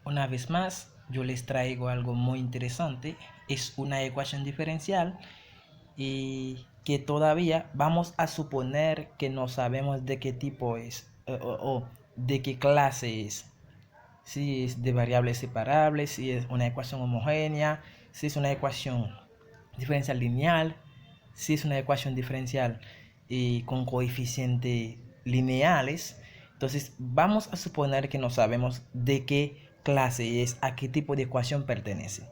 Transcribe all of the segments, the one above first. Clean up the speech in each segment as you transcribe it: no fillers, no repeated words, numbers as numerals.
Una vez más, yo les traigo algo muy interesante. Es una ecuación diferencial y que todavía vamos a suponer que no sabemos de qué tipo es o de qué clase es. Si es de variables separables, si es una ecuación homogénea, si es una ecuación diferencial lineal, si es una ecuación diferencial con coeficientes lineales. Entonces vamos a suponer que no sabemos de qué clase es, a qué tipo de ecuación pertenece.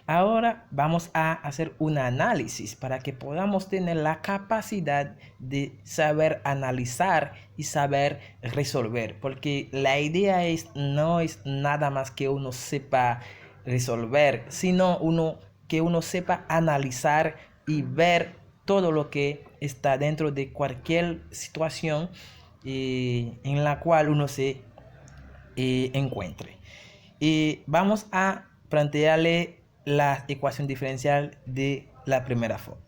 Ahora vamos a hacer un análisis para que podamos tener la capacidad de saber analizar y saber resolver. Porque la idea no es nada más que uno sepa resolver, sino que uno sepa analizar y ver todo lo que está dentro de cualquier situación en la cual uno se encuentre. Y vamos a plantearle la ecuación diferencial de la primera forma.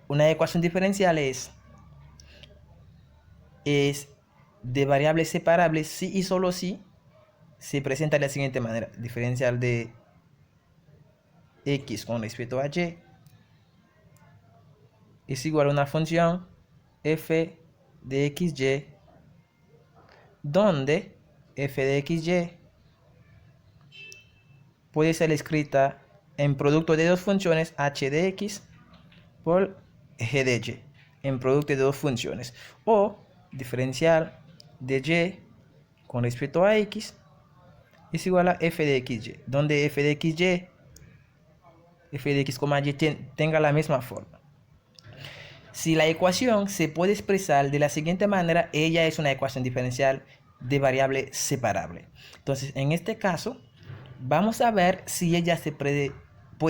Una ecuación diferencial es de variables separables si y solo si se presenta de la siguiente manera. Diferencial de x con respecto a y es igual a una función f de xy, donde f de xy puede ser escrita en producto de dos funciones h de x por g de y, en producto de dos funciones, o diferencial de y con respecto a x es igual a f de xy, donde f de xy, f de x, y tenga la misma forma. Si la ecuación se puede expresar de la siguiente manera, ella es una ecuación diferencial de variable separable. Entonces, en este caso, vamos a ver si ella se puede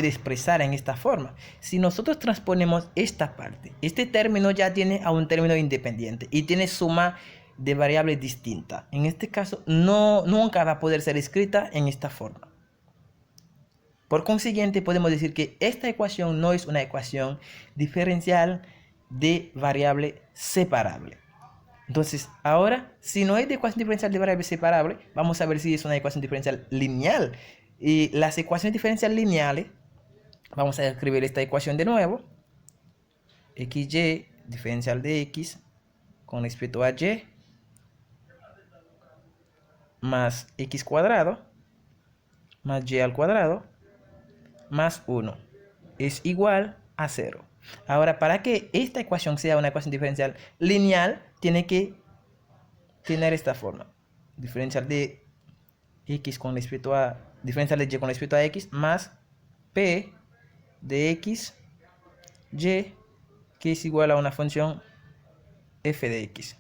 expresar en esta forma. Si nosotros transponemos esta parte, este término ya tiene a un término independiente y tiene suma de variables distinta. En este caso, nunca va a poder ser escrita en esta forma. Por consiguiente, podemos decir que esta ecuación no es una ecuación diferencial de variable separable. Entonces, ahora, si no es de ecuación diferencial de variable separable, vamos a ver si es una ecuación diferencial lineal. Y las ecuaciones diferenciales lineales, vamos a escribir esta ecuación de nuevo. XY, diferencial de x con respecto a y, más x cuadrado, más y al cuadrado, más 1, es igual a 0. Ahora, para que esta ecuación sea una ecuación diferencial lineal, tiene que tener esta forma. Diferencial de x con respecto a, diferencial de y con respecto a x, más p de x, y, que es igual a una función f de x.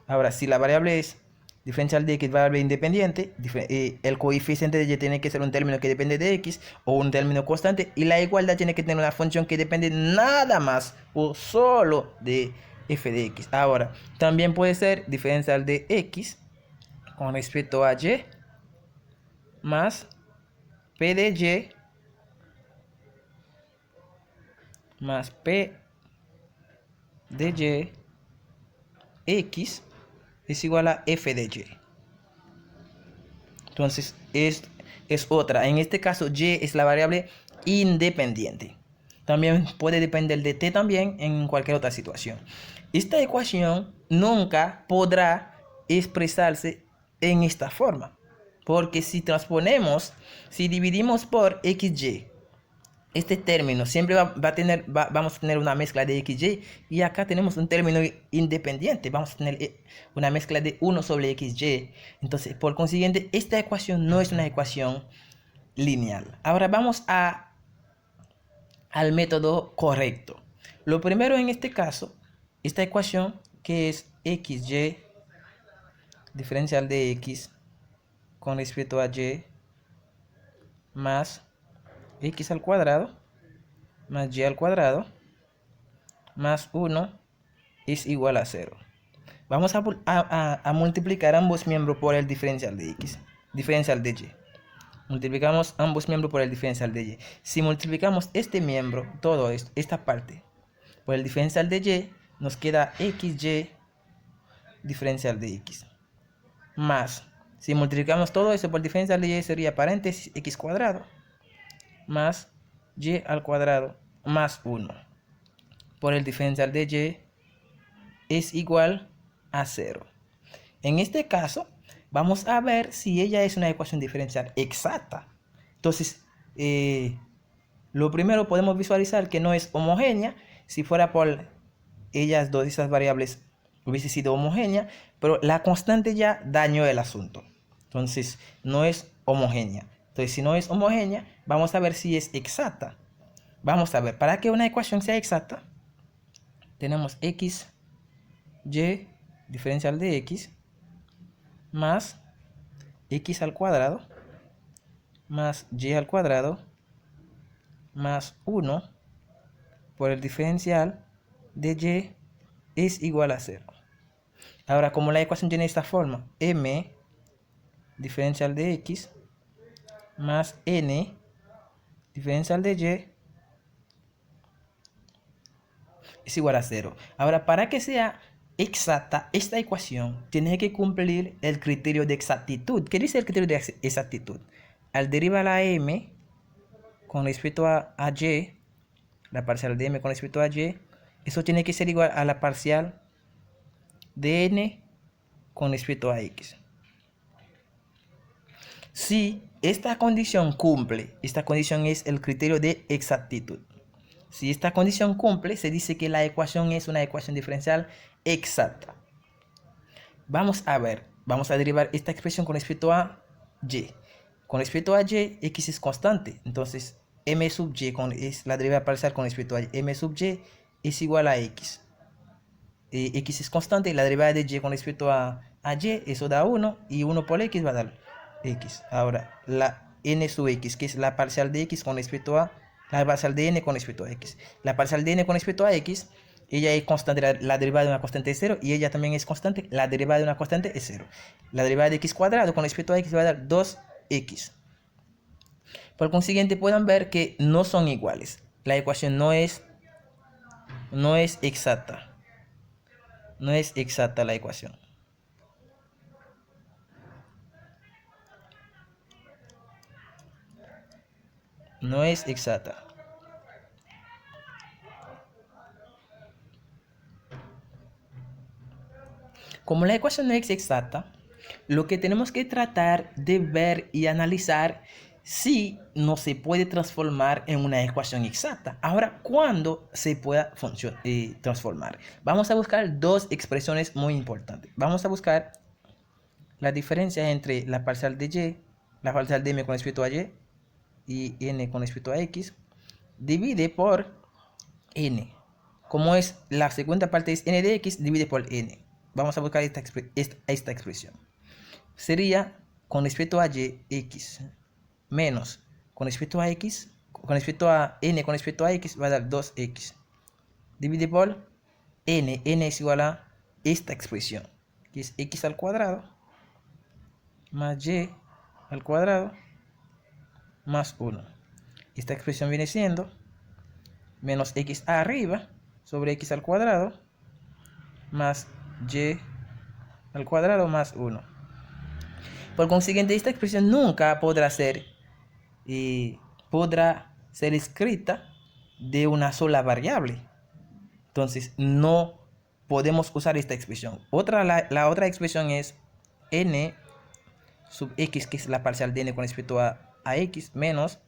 Ahora, si la variable es diferencial de x, variable independiente, el coeficiente de y tiene que ser un término que depende de x o un término constante, y la igualdad tiene que tener una función que depende nada más o solo de f de x. Ahora, también puede ser diferencial de x con respecto a y más p de y más p de y x es igual a f de y. Entonces es otra. En este caso y es la variable independiente. También puede depender de t también en cualquier otra situación. Esta ecuación nunca podrá expresarse en esta forma. Porque si transponemos, si dividimos por xy, este término siempre vamos a tener una mezcla de xy, y acá tenemos un término independiente, vamos a tener una mezcla de 1 sobre xy. Entonces, por consiguiente, esta ecuación no es una ecuación lineal. Ahora vamos al método correcto. Lo primero en este caso, esta ecuación que es xy diferencial de x con respecto a y más x al cuadrado más y al cuadrado más 1 es igual a 0. Vamos a multiplicar ambos miembros por el diferencial de x, diferencial de y. Multiplicamos ambos miembros por el diferencial de y. Si multiplicamos este miembro, todo esto, esta parte, por el diferencial de y, nos queda xy diferencial de x. Más, Si multiplicamos todo eso por diferencial de y sería paréntesis x cuadrado más y al cuadrado más 1 por el diferencial de y es igual a 0. En este caso, vamos a ver si ella es una ecuación diferencial exacta. Entonces, lo primero podemos visualizar que no es homogénea. Si fuera por ellas dos, esas variables hubiese sido homogénea, pero la constante ya dañó el asunto. Entonces, no es homogénea. Entonces, si no es homogénea, vamos a ver si es exacta. Vamos a ver, para que una ecuación sea exacta, tenemos x, y, diferencial de x, más x al cuadrado, más y al cuadrado, más 1 por el diferencial de y es igual a 0. Ahora, como la ecuación tiene esta forma, m diferencial de x más n diferencial de y es igual a 0. Ahora, para que sea exacta esta ecuación, tiene que cumplir el criterio de exactitud. ¿Qué dice el criterio de exactitud? Al derivar la m con respecto a y, la parcial de m con respecto a y, eso tiene que ser igual a la parcial de n con respecto a x. Si esta condición cumple, esta condición es el criterio de exactitud. Si esta condición cumple, se dice que la ecuación es una ecuación diferencial exacta. Vamos a ver, vamos a derivar esta expresión con respecto a y. Con respecto a y, x es constante. Entonces, m sub y es la derivada parcial con respecto a y. M sub y es igual a x. X es constante y la derivada de y con respecto a y, eso da 1. Y 1 por x va a dar x. Ahora, la n sub x, que es la parcial de x con respecto a la parcial de n con respecto a x. La parcial de n con respecto a x, ella es constante, la derivada de una constante es 0, y ella también es constante, la derivada de una constante es 0. La derivada de x cuadrado con respecto a x va a dar 2x. Por consiguiente, pueden ver que no son iguales. La ecuación no es exacta. No es exacta la ecuación. No es exacta. Como la ecuación no es exacta, lo que tenemos que tratar de ver y analizar si no se puede transformar en una ecuación exacta. Ahora, ¿cuándo se pueda transformar? Vamos a buscar dos expresiones muy importantes. Vamos a buscar la diferencia entre la parcial de y, la parcial de m con respecto a y n con respecto a x, divide por n. Como es la segunda parte es n de x, divide por n. Vamos a buscar esta expresión. Sería con respecto a y, x, menos con respecto a x, con respecto a n con respecto a x, va a dar 2x. Divide por n. N es igual a esta expresión, que es x al cuadrado, más y al cuadrado, más 1. Esta expresión viene siendo menos x arriba sobre x al cuadrado, más y al cuadrado más 1. Por consiguiente, esta expresión nunca podrá ser escrita de una sola variable. Entonces, no podemos usar esta expresión. La otra expresión es n sub x, que es la parcial de n con respecto a x, menos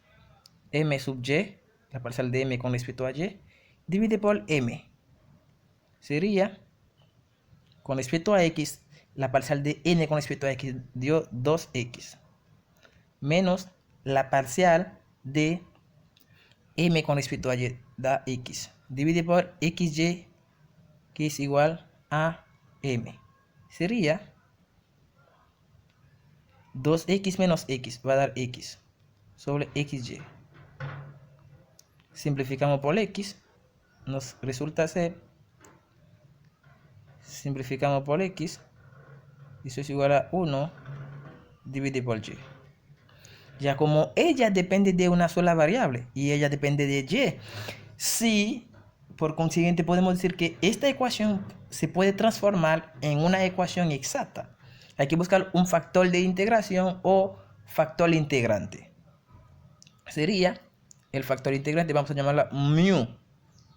m sub y, la parcial de m con respecto a y, divide por m. Sería, con respecto a x, la parcial de n con respecto a x dio 2x, menos la parcial de m con respecto a y da x, divide por xy, que es igual a m. Sería 2x menos x, va a dar x, sobre xy. Simplificamos por x, nos resulta ser, simplificamos por x, eso es igual a 1 dividido por y. Ya como ella depende de una sola variable y ella depende de y, sí, por consiguiente podemos decir que esta ecuación se puede transformar en una ecuación exacta. hay que buscar un factor de integración o factor integrante. Sería el factor integrante, vamos a llamarla mu.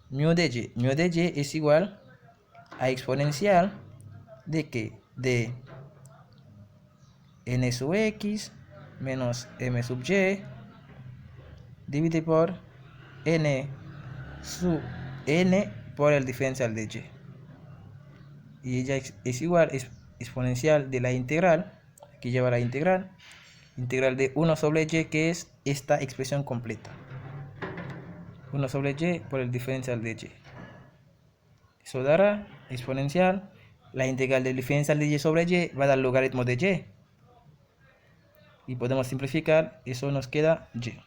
Mu de y. Mu de y es igual a exponencial de que de n sub x menos m sub y dividido por n sub n por el diferencial de y. Y ella es igual, es exponencial de la integral, aquí lleva la integral de 1 sobre y, que es esta expresión completa. 1 sobre y por el diferencial de y. Eso dará exponencial. La integral del diferencial de y sobre y va a dar logaritmo de y. Y podemos simplificar, eso nos queda y.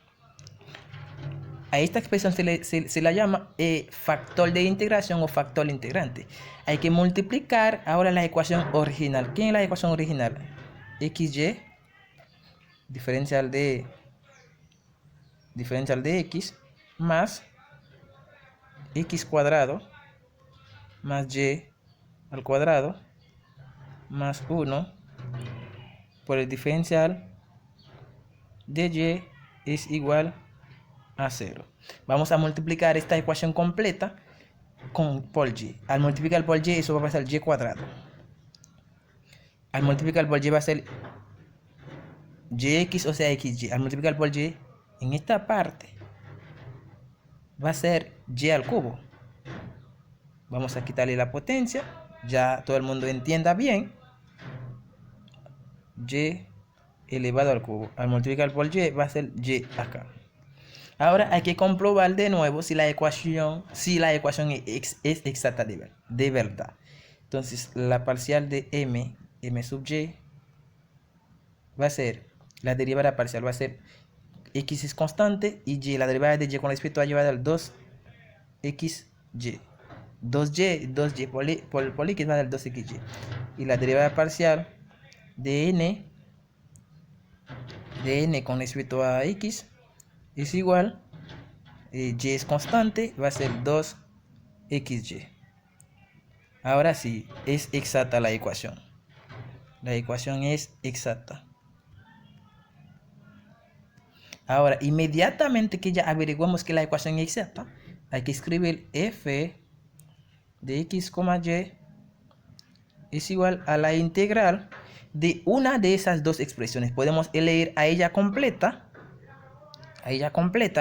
A esta expresión se la llama factor de integración o factor integrante. Hay que multiplicar ahora la ecuación original. ¿Quién es la ecuación original? XY, diferencial de x, más x cuadrado, más y al cuadrado, más 1 por el diferencial de y es igual a 0. Vamos a multiplicar esta ecuación completa por y. Al multiplicar por y, eso va a pasar y cuadrado. Al multiplicar por y va a ser yx, o sea, xy. Al multiplicar por y, en esta parte va a ser y al cubo. Vamos a quitarle la potencia, ya todo el mundo entienda bien. Y elevado al cubo. Al multiplicar por y va a ser y acá. Ahora hay que comprobar de nuevo si la ecuación es exacta de verdad. Entonces la parcial de m sub y va a ser, la derivada parcial va a ser x es constante y y, la derivada de y con respecto a y va a dar 2xy. 2y por x va a dar 2xy. Y la derivada parcial de n con respecto a x es igual, y es constante, va a ser 2xy. Ahora sí, es exacta la ecuación. La ecuación es exacta. Ahora, inmediatamente que ya averiguamos que la ecuación es exacta, hay que escribir f de x, y es igual a la integral de una de esas dos expresiones. Podemos elegir a ella completa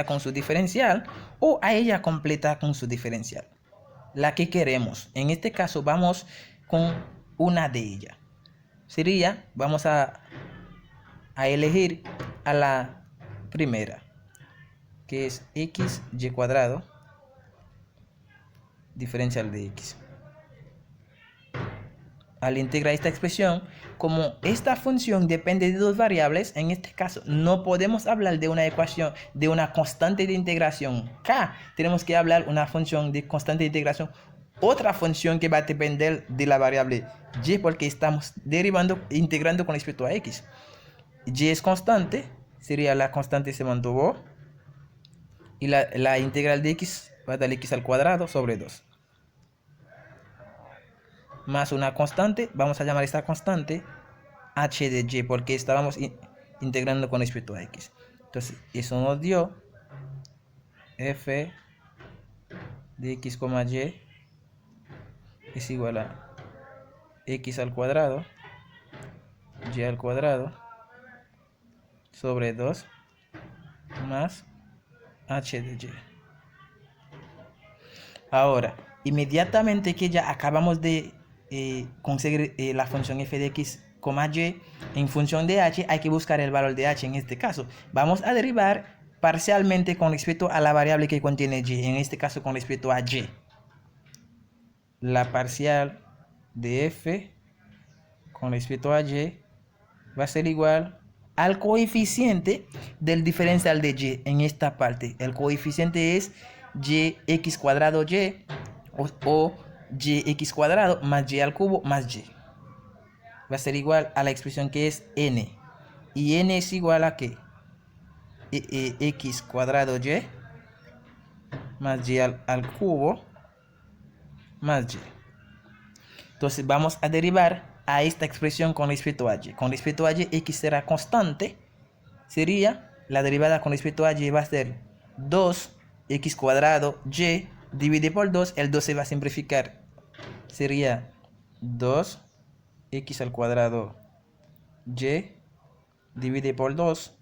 con su diferencial, o a ella completa con su diferencial, la que queremos. En este caso vamos con una de ellas. Sería, vamos a elegir a la primera, que es xy cuadrado diferencial de x. Al integrar esta expresión, como esta función depende de dos variables, en este caso no podemos hablar de una ecuación, de una constante de integración k. Tenemos que hablar una función de constante de integración, otra función que va a depender de la variable y, porque estamos integrando con respecto a x. Y es constante, sería la constante se mantuvo, y la integral de x va a dar x al cuadrado sobre 2. Más una constante, vamos a llamar esta constante h de y, porque estábamos integrando con respecto a x. Entonces eso nos dio f de x, y es igual a x al cuadrado y al cuadrado sobre 2 más h de y. Ahora, inmediatamente que ya acabamos de conseguir la función f de x, y en función de h, hay que buscar el valor de h. En este caso vamos a derivar parcialmente con respecto a la variable que contiene y, en este caso con respecto a y. La parcial de f con respecto a y va a ser igual al coeficiente del diferencial de y en esta parte. El coeficiente es yx cuadrado y o yx cuadrado más y al cubo más y. Va a ser igual a la expresión que es n. Y n es igual a ¿qué? X cuadrado y más y al cubo más y. Entonces vamos a derivar a esta expresión con respecto a y. Con respecto a y, x será constante. Sería la derivada con respecto a y va a ser 2x cuadrado y dividido por 2. El 2 se va a simplificar. Sería 2x al cuadrado y dividido por 2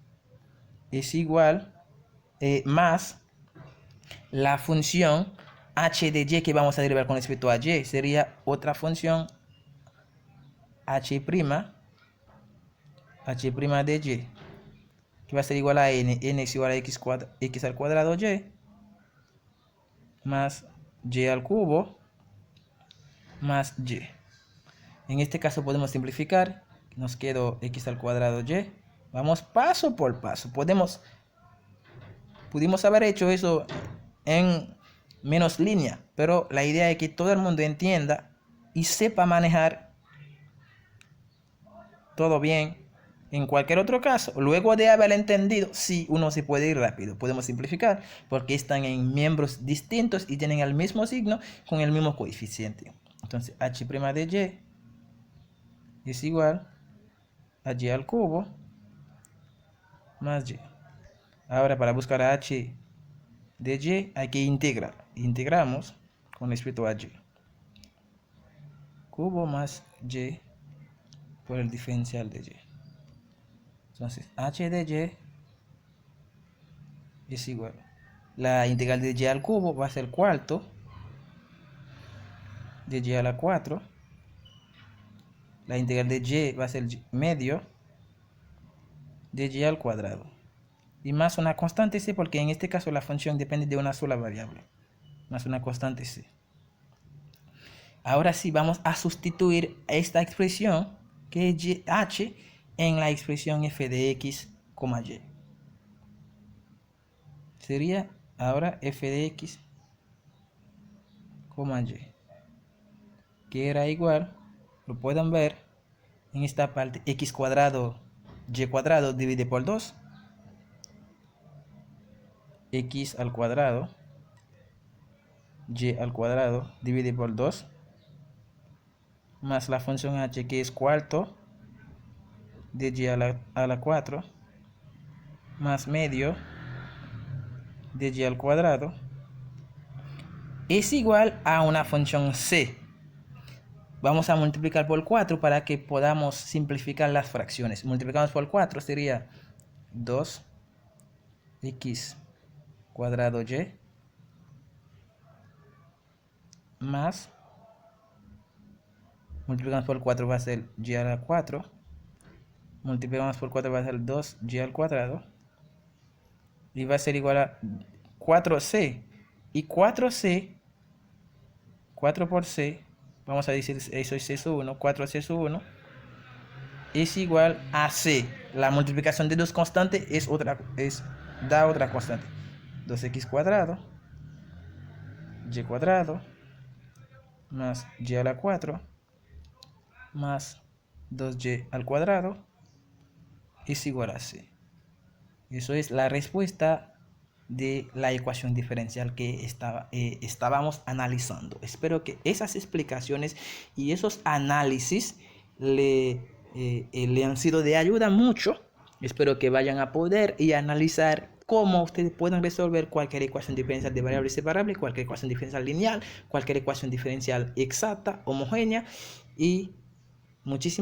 es igual más la función h de y que vamos a derivar con respecto a y. Sería otra función h' de y, que va a ser igual a n es igual a x al cuadrado y más y al cubo más y. En este caso podemos simplificar, nos quedó x al cuadrado y. Vamos paso por paso. Pudimos haber hecho eso en menos línea, pero la idea es que todo el mundo entienda y sepa manejar todo bien. En cualquier otro caso, luego de haber entendido, sí, uno se puede ir rápido. Podemos simplificar porque están en miembros distintos y tienen el mismo signo con el mismo coeficiente. Entonces, h' de y es igual a y al cubo más y. Ahora, para buscar a h de y hay que integrar. Integramos con respecto a y. Cubo más y por el diferencial de y. Entonces, h de y es igual. La integral de y al cubo va a ser cuarto de y a la 4. La integral de y va a ser medio de y al cuadrado. Y más una constante c, porque en este caso la función depende de una sola variable. Más una constante c. Ahora sí vamos a sustituir esta expresión, que es h, en la expresión f de x, y. Sería ahora f de x, y. Que era igual, lo pueden ver en esta parte, x cuadrado y cuadrado dividido por 2. X al cuadrado y al cuadrado dividido por 2 más la función h, que es cuarto de y a la 4 más medio de y al cuadrado es igual a una función c. Vamos a multiplicar por 4 para que podamos simplificar las fracciones. Multiplicamos por 4 sería 2x cuadrado y más, multiplicamos por 4 va a ser y a la 4, multiplicamos por 4 va a ser 2y al cuadrado y va a ser igual a 4c, y 4c, 4 por c, vamos a decir eso es c1, 4c1 es igual a c. La multiplicación de dos constantes da otra constante, 2x cuadrado y cuadrado más y a la 4 más 2y al cuadrado es igual a c. Eso es la respuesta de la ecuación diferencial que estábamos analizando. Espero que esas explicaciones y esos análisis le han sido de ayuda mucho. Espero que vayan a poder y analizar cómo ustedes pueden resolver cualquier ecuación diferencial de variable separable, cualquier ecuación diferencial lineal, cualquier ecuación diferencial exacta, homogénea, y muchísimas